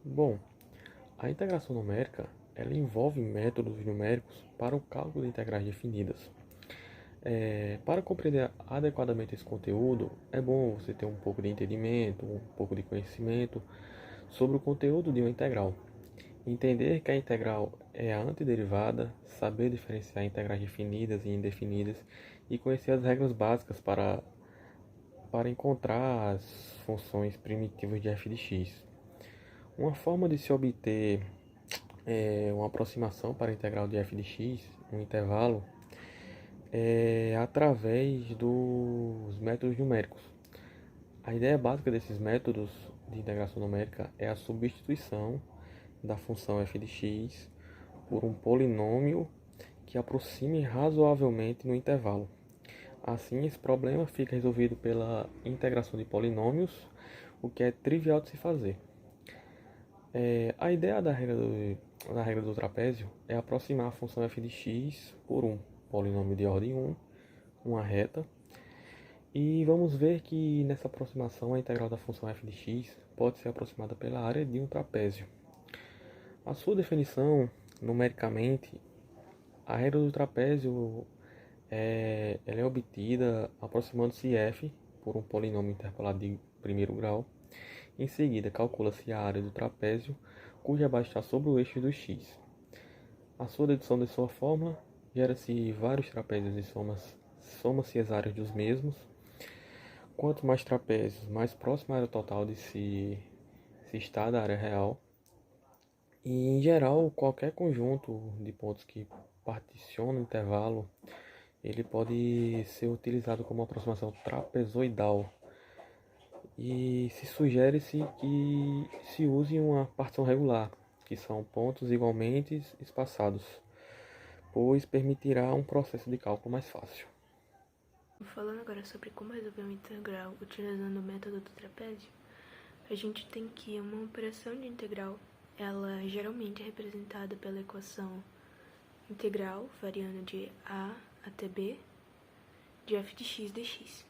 Bom, a integração numérica ela envolve métodos numéricos para o cálculo de integrais definidas. Para compreender adequadamente esse conteúdo, é bom você ter um pouco de entendimento, um pouco de conhecimento sobre o conteúdo de uma integral. Entender que a integral é a antiderivada, saber diferenciar integrais definidas e indefinidas e conhecer as regras básicas para encontrar as funções primitivas de f de x. Uma forma de se obter uma aproximação para a integral de f de x, um intervalo, é através dos métodos numéricos. A ideia básica desses métodos de integração numérica é a substituição da função f de x por um polinômio que aproxime razoavelmente no intervalo. Assim, esse problema fica resolvido pela integração de polinômios, o que é trivial de se fazer. A ideia da regra do trapézio é aproximar a função f de x por um polinômio de ordem 1, uma reta, e vamos ver que nessa aproximação a integral da função f de x pode ser aproximada pela área de um trapézio. A sua definição, numericamente, a regra do trapézio ela é obtida aproximando-se f por um polinômio interpolado de primeiro grau. Em seguida, calcula-se a área do trapézio, cuja base está sobre o eixo do x. A sua dedução de sua fórmula gera-se vários trapézios e soma-se as áreas dos mesmos. Quanto mais trapézios, mais próxima a área total de se está da área real. E, em geral, qualquer conjunto de pontos que particiona o intervalo, ele pode ser utilizado como aproximação trapezoidal. E se sugere-se que se use uma partição regular, que são pontos igualmente espaçados, pois permitirá um processo de cálculo mais fácil. Falando agora sobre como resolver uma integral utilizando o método do trapézio, a gente tem que uma operação de integral, ela geralmente é representada pela equação integral variando de a até b de f de x dx.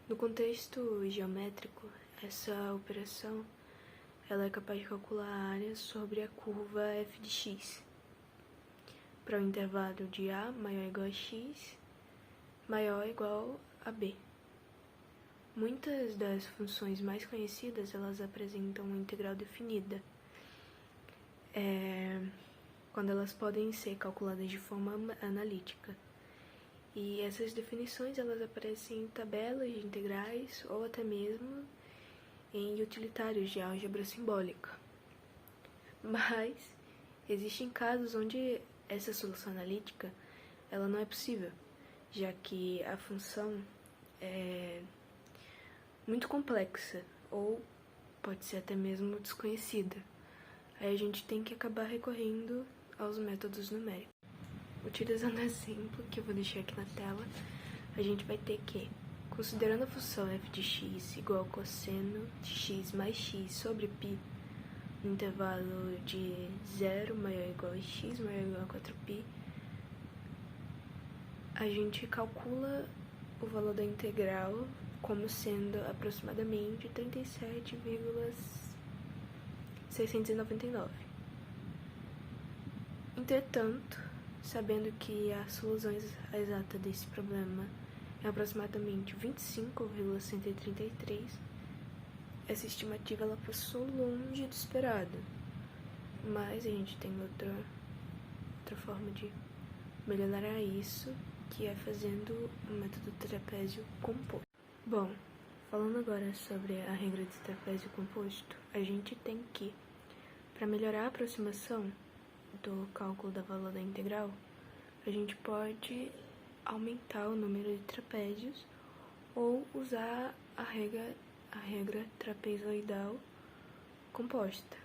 No contexto geométrico, essa operação ela é capaz de calcular a área sobre a curva f de x para o intervalo de a maior ou igual a x maior ou igual a b. Muitas das funções mais conhecidas, elas apresentam uma integral definida, quando elas podem ser calculadas de forma analítica. E essas definições, elas aparecem em tabelas de integrais ou até mesmo em utilitários de álgebra simbólica. Mas existem casos onde essa solução analítica, ela não é possível, já que a função é muito complexa ou pode ser até mesmo desconhecida. Aí a gente tem que acabar recorrendo aos métodos numéricos. Utilizando o exemplo que eu vou deixar aqui na tela, a gente vai ter que, considerando a função f de x igual ao cosseno de x mais x sobre π, no intervalo de 0 maior ou igual a x maior ou igual a 4π, a gente calcula o valor da integral como sendo aproximadamente 37,699. Entretanto, sabendo que a solução exata desse problema é aproximadamente 25,133, essa estimativa ela passou longe do esperado. Mas a gente tem outra forma de melhorar isso, que é fazendo o método trapézio composto. Bom, falando agora sobre a regra de trapézio composto, a gente tem que, para melhorar a aproximação do cálculo da valor da integral, a gente pode aumentar o número de trapézios ou usar a regra trapezoidal composta,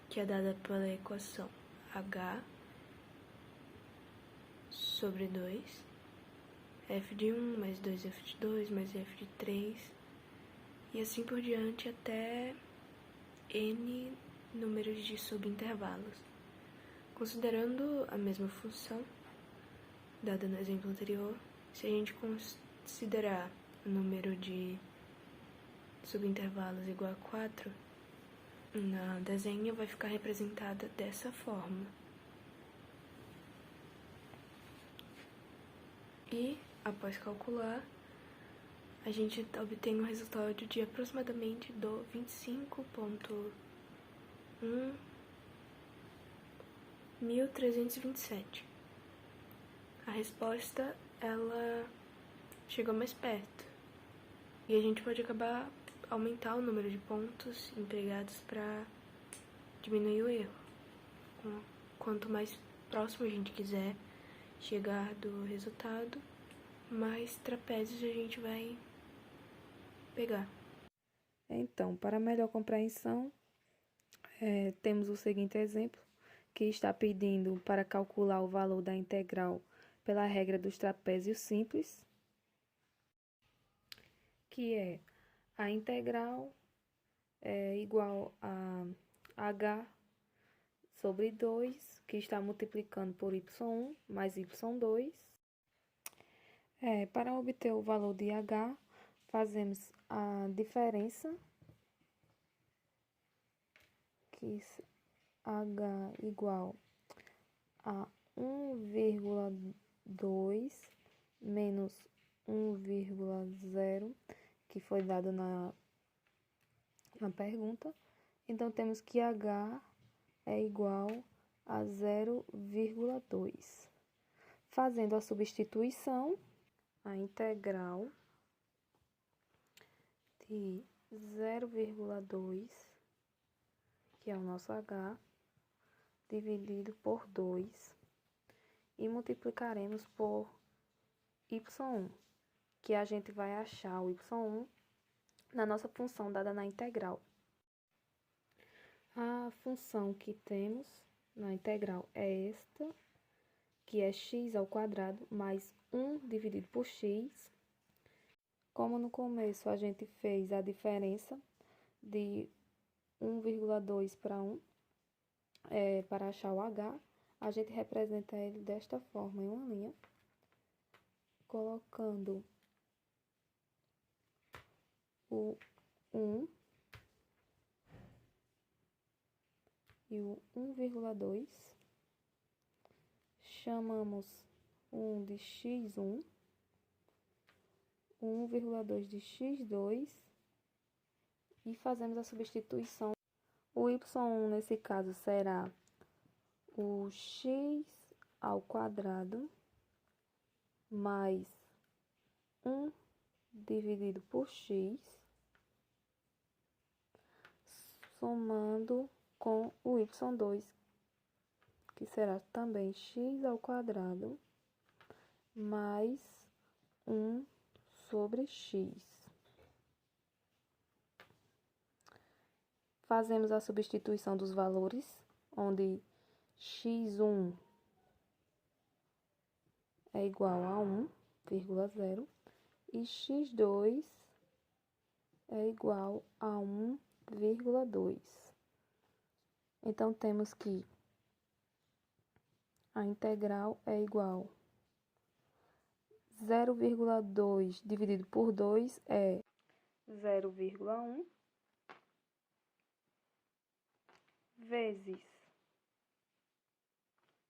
que é dada pela equação h sobre 2, f de 1 mais 2f de 2 mais f de 3, e assim por diante até n números de subintervalos. Considerando a mesma função, dada no exemplo anterior, se a gente considerar o número de subintervalos igual a 4, no desenho vai ficar representada dessa forma. E, após calcular, a gente obtém um resultado de aproximadamente do 25.1.327. A resposta, ela chegou mais perto. E a gente pode acabar aumentar o número de pontos empregados para diminuir o erro. Quanto mais próximo a gente quiser chegar do resultado, mais trapézios a gente vai pegar. Então, para melhor compreensão, temos o seguinte exemplo, que está pedindo para calcular o valor da integral pela regra dos trapézios simples, que é a integral é igual a h sobre 2, que está multiplicando por y1 mais y2. Para obter o valor de h, fazemos a diferença, que h igual a 1,2 menos 1,0, que foi dado na pergunta. Então, temos que h é igual a 0,2. Fazendo a substituição, a integral de 0,2, que é o nosso h, dividido por 2, e multiplicaremos por y1, que a gente vai achar o y1 na nossa função dada na integral. A função que temos na integral é esta, que é x ao quadrado mais 1 dividido por x. Como no começo a gente fez a diferença de 1,2 para 1, para achar o h, a gente representa ele desta forma, em uma linha, colocando o 1 e o 1,2, chamamos o 1 de x1, o 1,2 de x2 e fazemos a substituição. O y1 nesse caso será o x ao quadrado mais 1 dividido por x, somando com o y2, que será também x ao quadrado mais 1 sobre x. Fazemos a substituição dos valores, onde x1 é igual a 1,0 e x2 é igual a 1,2. Então, temos que a integral é igual a 0,2 dividido por 2 é 0,1 vezes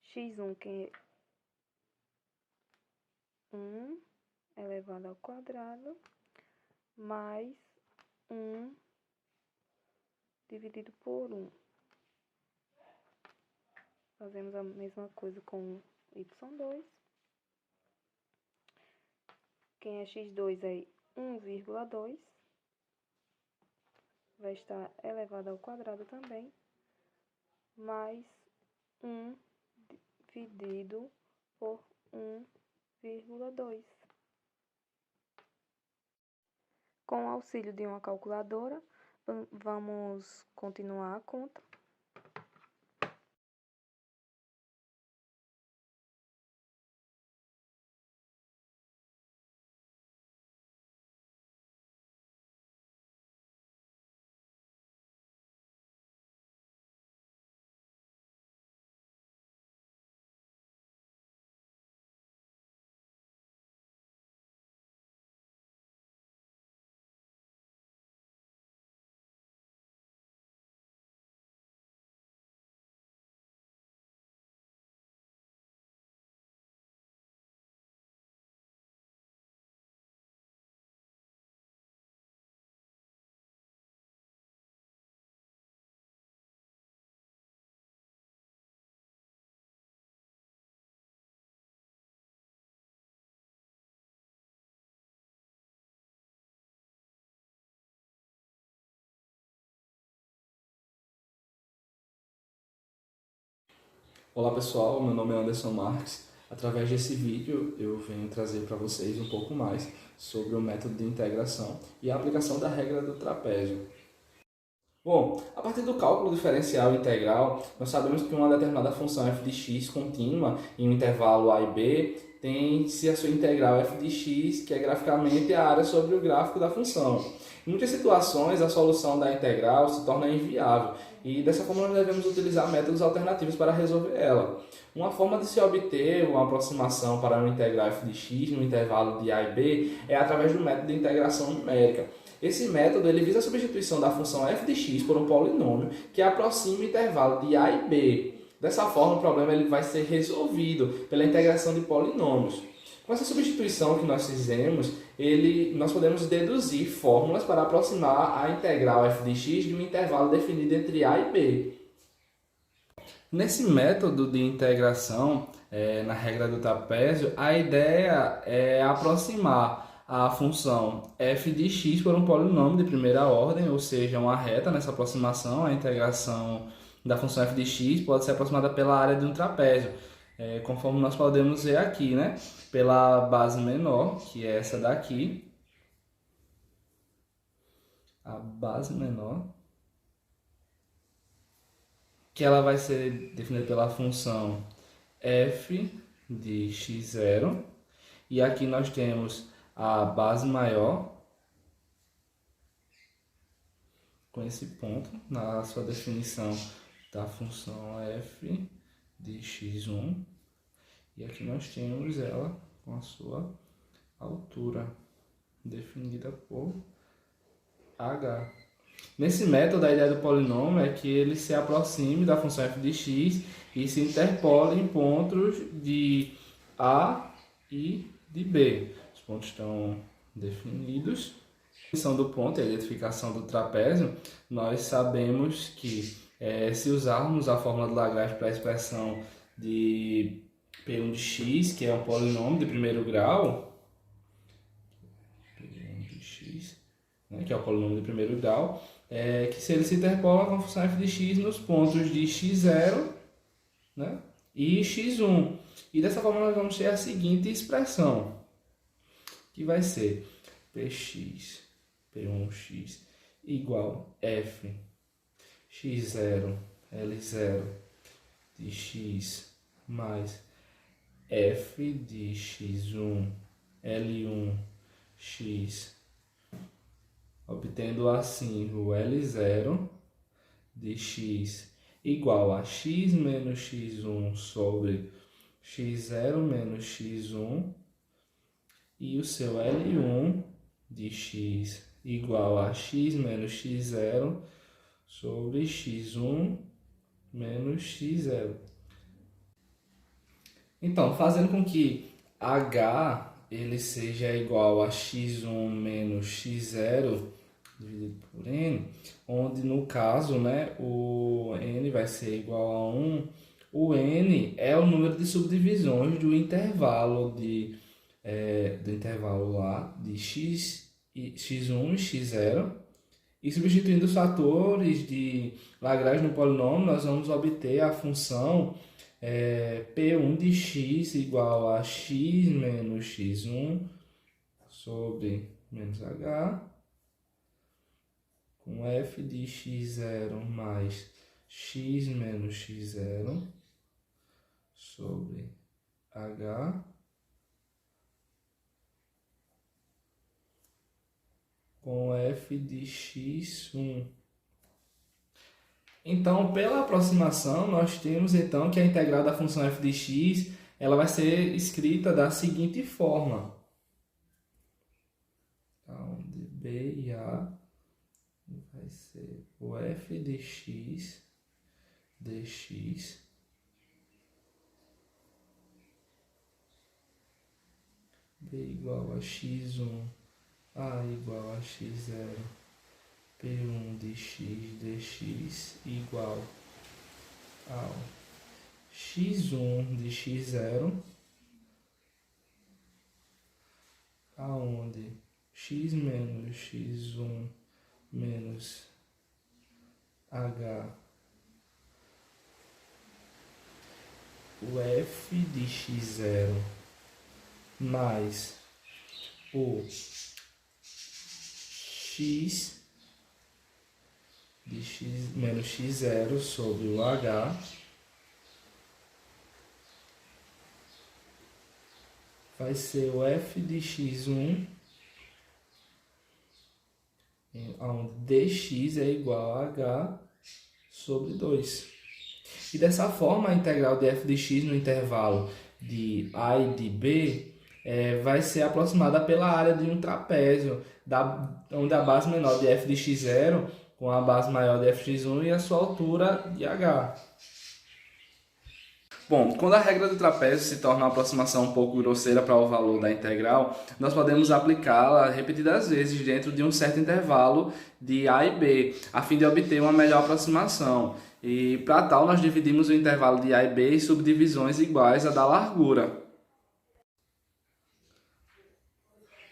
x1, que é 1 elevado ao quadrado, mais 1 dividido por 1. Fazemos a mesma coisa com y2. Quem é x2 é 1,2. Vai estar elevado ao quadrado também, mais 1 dividido por 1,2. Com o auxílio de uma calculadora, vamos continuar a conta. Olá pessoal, meu nome é Anderson Marques. Através desse vídeo eu venho trazer para vocês um pouco mais sobre o método de integração e a aplicação da regra do trapézio. Bom, a partir do cálculo diferencial integral, nós sabemos que uma determinada função f de x contínua em um intervalo a e b tem-se a sua integral f de x, que é graficamente a área sobre o gráfico da função. Em muitas situações, a solução da integral se torna inviável e dessa forma nós devemos utilizar métodos alternativos para resolver ela. Uma forma de se obter uma aproximação para uma integral f de x no intervalo de a e b é através do método de integração numérica. Esse método ele visa a substituição da função f de x por um polinômio que aproxima o intervalo de a e b. Dessa forma, o problema ele vai ser resolvido pela integração de polinômios. Com essa substituição que nós fizemos, nós podemos deduzir fórmulas para aproximar a integral f de x de um intervalo definido entre a e b. Nesse método de integração, na regra do trapézio, a ideia é aproximar a função f de x por um polinômio de primeira ordem, ou seja, uma reta nessa aproximação. A integração da função f de x pode ser aproximada pela área de um trapézio, conforme nós podemos ver aqui, né? Pela base menor, que é essa daqui, a base menor, que ela vai ser definida pela função f de x0, e aqui nós temos a base maior, com esse ponto, na sua definição da função f de x1, e aqui nós temos ela com a sua altura, definida por h. Nesse método, a ideia do polinômio é que ele se aproxime da função f de x e se interpole em pontos de A e de B. Os pontos estão definidos. A definição do ponto e a identificação do trapézio, nós sabemos que se usarmos a fórmula de Lagrange para a expressão de P1 de x, que é um polinômio de primeiro grau, P1 de x, né, que é o polinômio de primeiro grau, que se ele se interpola com a função f de x nos pontos de x0, né, e x1. E dessa forma nós vamos ter a seguinte expressão, que vai ser px, p1x, igual f x0, L0 de x mais f de x1, L1, x, obtendo assim o L0 de x igual a x menos x1 sobre x0 menos x1, e o seu L1 de x igual a x menos x0 sobre x1 menos x0. Então, fazendo com que h ele seja igual a x1 menos x0 dividido por n, onde no caso, né, o n vai ser igual a 1, o n é o número de subdivisões do intervalo do intervalo lá de x1 e x0, e substituindo os fatores de Lagrange no polinômio, nós vamos obter a função P1 de x igual a x menos x1 sobre menos h, com f de x0 mais x menos x0 sobre h, com f de x1. Então, pela aproximação, nós temos então que a integral da função f de x ela vai ser escrita da seguinte forma, onde b e a vai ser o f de x dx b igual a x1, a igual a x0, P1 de x dx igual ao x1 de x0, aonde x menos x1 menos h o f de x0 mais o x de x menos x0 sobre o h vai ser o f de x1, onde dx é igual a h sobre 2. E dessa forma, a integral de f de x no intervalo de a e de b vai ser aproximada pela área de um trapézio, onde a base menor de f de x0 com a base maior de f de x1 e a sua altura de h. Bom, quando a regra do trapézio se torna uma aproximação um pouco grosseira para o valor da integral, nós podemos aplicá-la repetidas vezes dentro de um certo intervalo de a e b, a fim de obter uma melhor aproximação. E para tal, nós dividimos o intervalo de a e b em subdivisões iguais à da largura.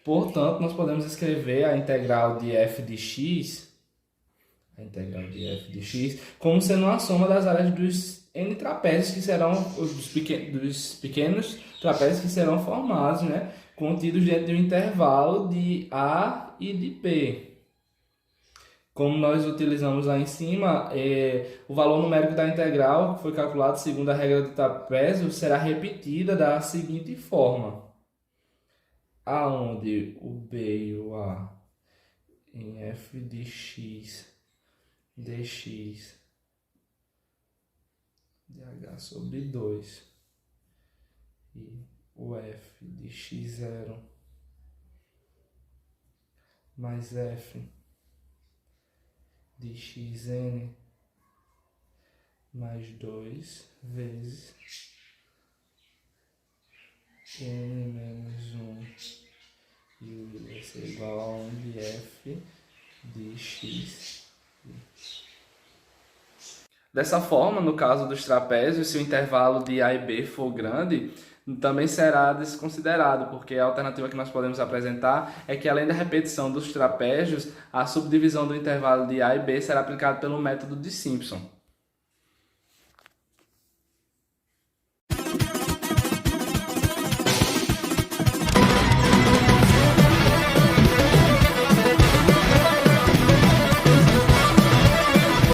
Portanto, nós podemos escrever a integral de f de x, como sendo a soma das áreas dos n trapézios que serão dos pequenos trapézios que serão formados, né, contidos dentro de um intervalo de a e de b. Como nós utilizamos lá em cima, o valor numérico da integral, que foi calculado segundo a regra do trapézio, será repetida da seguinte forma: aonde o b e o a em f de x dx de h sobre 2 e o f de x0 mais f de xn mais 2 vezes n menos 1 e vai ser igual a 1 de f de x. Dessa forma, no caso dos trapézios, se o intervalo de a e b for grande, também será desconsiderado, porque a alternativa que nós podemos apresentar é que, além da repetição dos trapézios, a subdivisão do intervalo de a e b será aplicada pelo método de Simpson.